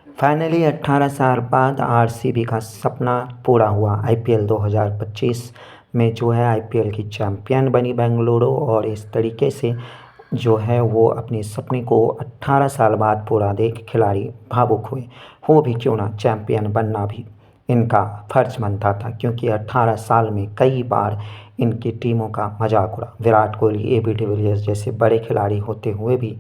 Finally 18 साल बाद RCB का सपना पूरा हुआ। आईपीएल 2025 में जो है आईपीएल की चैंपियन बनी बेंगलुरु, और इस तरीके से जो है वो अपने सपने को 18 साल बाद पूरा देख खिलाड़ी भावुक हुए। हो भी क्यों ना, चैंपियन बनना भी इनका फर्ज बनता था, क्योंकि 18 साल में कई बार इनकी टीमों का मजाक उड़ा। विराट कोहली, एबी डिविलियर्स जैसे बड़े खिलाड़ी होते हुए भी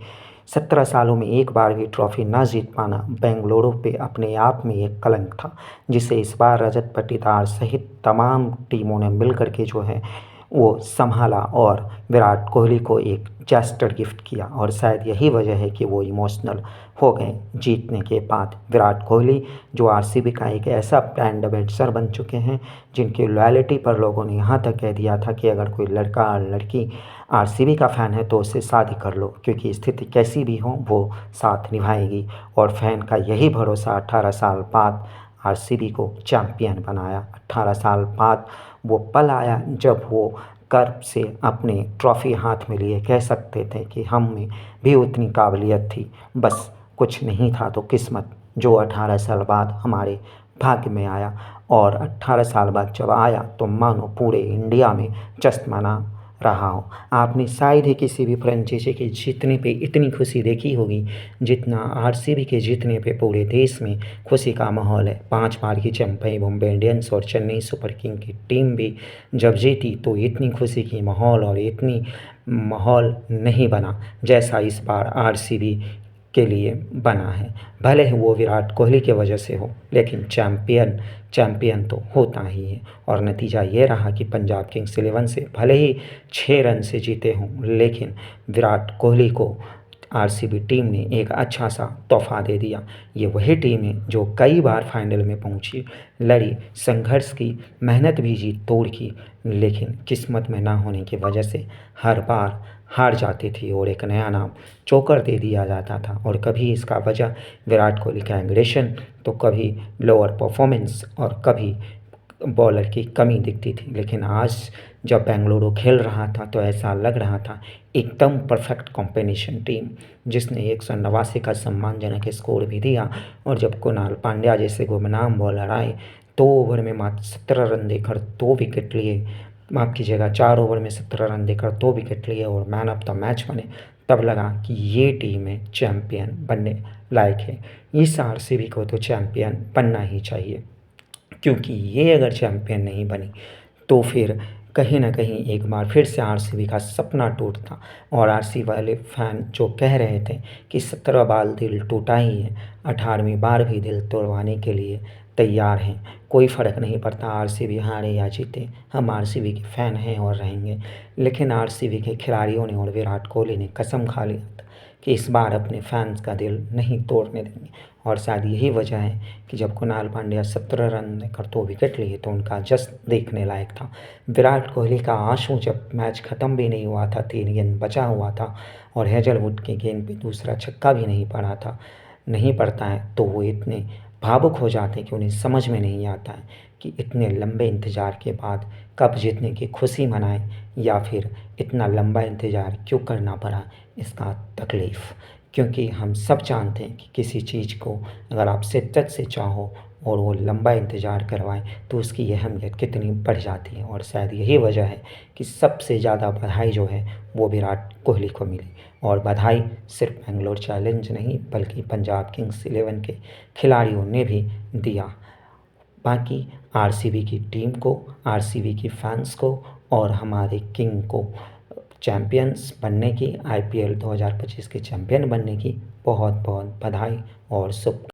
17 सालों में एक बार भी ट्रॉफी न जीत पाना बेंगलुरु पे अपने आप में एक कलंक था, जिसे इस बार रजत पाटीदार सहित तमाम टीमों ने मिलकर के जो है वो संभाला और विराट कोहली को एक जेस्चर गिफ्ट किया। और शायद यही वजह है कि वो इमोशनल हो गए जीतने के बाद। विराट कोहली जो आरसीबी का एक ऐसा ब्रांड एम्बेसडर बन चुके हैं, जिनकी लॉयल्टी पर लोगों ने यहाँ तक कह दिया था कि अगर कोई लड़का और लड़की आरसीबी का फ़ैन है तो उससे शादी कर लो, क्योंकि स्थिति कैसी भी हो वो साथ निभाएगी। और फैन का यही भरोसा 18 साल बाद आरसीबी को चैंपियन बनाया। 18 साल बाद वो पल आया जब वो गर्व से अपने ट्रॉफ़ी हाथ में लिए कह सकते थे कि हम में भी उतनी काबिलियत थी, बस कुछ नहीं था तो किस्मत, जो 18 साल बाद हमारे भाग्य में आया। और 18 साल बाद जब आया तो मानो पूरे इंडिया में जश्न मना रहा हो। आपने शायद ही किसी भी फ्रेंचाइजी के जीतने पे इतनी खुशी देखी होगी जितना आरसीबी के जीतने पे पूरे देश में खुशी का माहौल है। 5 बार की चैंपियन मुंबई इंडियंस और चेन्नई सुपर किंग की टीम भी जब जीती तो इतनी खुशी की माहौल और इतनी माहौल नहीं बना जैसा इस बार आरसीबी के लिए बना है। भले ही वो विराट कोहली की वजह से हो, लेकिन चैंपियन चैंपियन तो होता ही है। और नतीजा ये रहा कि पंजाब किंग्स 11 से भले ही 6 रन से जीते हों, लेकिन विराट कोहली को आरसीबी टीम ने एक अच्छा सा तोहफा दे दिया। ये वही टीम है जो कई बार फाइनल में पहुंची, लड़ी, संघर्ष की, मेहनत भी जी तोड़ की, लेकिन किस्मत में ना होने की वजह से हर बार हार जाती थी और एक नया नाम चोकर दे दिया जाता था। और कभी इसका वजह विराट कोहली का एग्रेशन, तो कभी लोअर परफॉर्मेंस और कभी बॉलर की कमी दिखती थी। लेकिन आज जब बेंगलुरु खेल रहा था तो ऐसा लग रहा था एकदम परफेक्ट कॉम्बिनेशन टीम, जिसने 189 का सम्मानजनक स्कोर भी दिया। और जब कुणाल पांड्या जैसे गुमनाम बॉलर आए, 2 ओवर में मात्र 17 रन देकर 2 विकेट लिए, माफ़ कीजिएगा 4 ओवर में 17 रन देकर 2 विकेट लिए और मैन ऑफ द मैच बने, तब लगा कि ये टीम है चैंपियन बनने लायक है। इस आरसीबी को तो चैंपियन बनना ही चाहिए, क्योंकि ये अगर चैंपियन नहीं बनी तो फिर कहीं ना कहीं एक बार फिर से आरसीबी का सपना टूटता। और आरसीबी वाले फैन जो कह रहे थे कि 17 बार दिल टूटा ही है, 18वीं बार भी दिल तोड़वाने के लिए तैयार हैं। कोई फ़र्क नहीं पड़ता आरसीबी हारे या जीते, हम आरसीबी के फ़ैन हैं और रहेंगे। लेकिन आरसीबी के खिलाड़ियों ने और विराट कोहली ने कसम खा लिया था कि इस बार अपने फैंस का दिल नहीं तोड़ने देंगे। और शायद यही वजह है कि जब कुणाल पांड्या 17 रन देकर 2 विकेट लिए तो उनका जश्न देखने लायक था। विराट कोहली का आंसू जब मैच ख़त्म भी नहीं हुआ था, 3 गेंद बचा हुआ था और हेजलवुड की गेंद पे दूसरा छक्का भी नहीं पड़ता है, तो वो इतने भावुक हो जाते हैं कि उन्हें समझ में नहीं आता है कि इतने लंबे इंतज़ार के बाद कब जीतने की खुशी मनाएं, या फिर इतना लंबा इंतज़ार क्यों करना पड़ा इसका तकलीफ़। क्योंकि हम सब जानते हैं कि किसी चीज़ को अगर आप शिद्दत से चाहो और वो लंबा इंतज़ार करवाएं तो उसकी अहमियत कितनी बढ़ जाती है। और शायद यही वजह है कि सबसे ज़्यादा बधाई जो है वो विराट कोहली को मिली। और बधाई सिर्फ बेंगलोर चैलेंज नहीं, बल्कि पंजाब किंग्स 11 के खिलाड़ियों ने भी दिया। बाकी आरसीबी की टीम को, आरसीबी की फैंस को और हमारे किंग को चैंपियंस बनने की, आईपीएल 2025 के चैंपियन बनने की बहुत बहुत बधाई और शुभ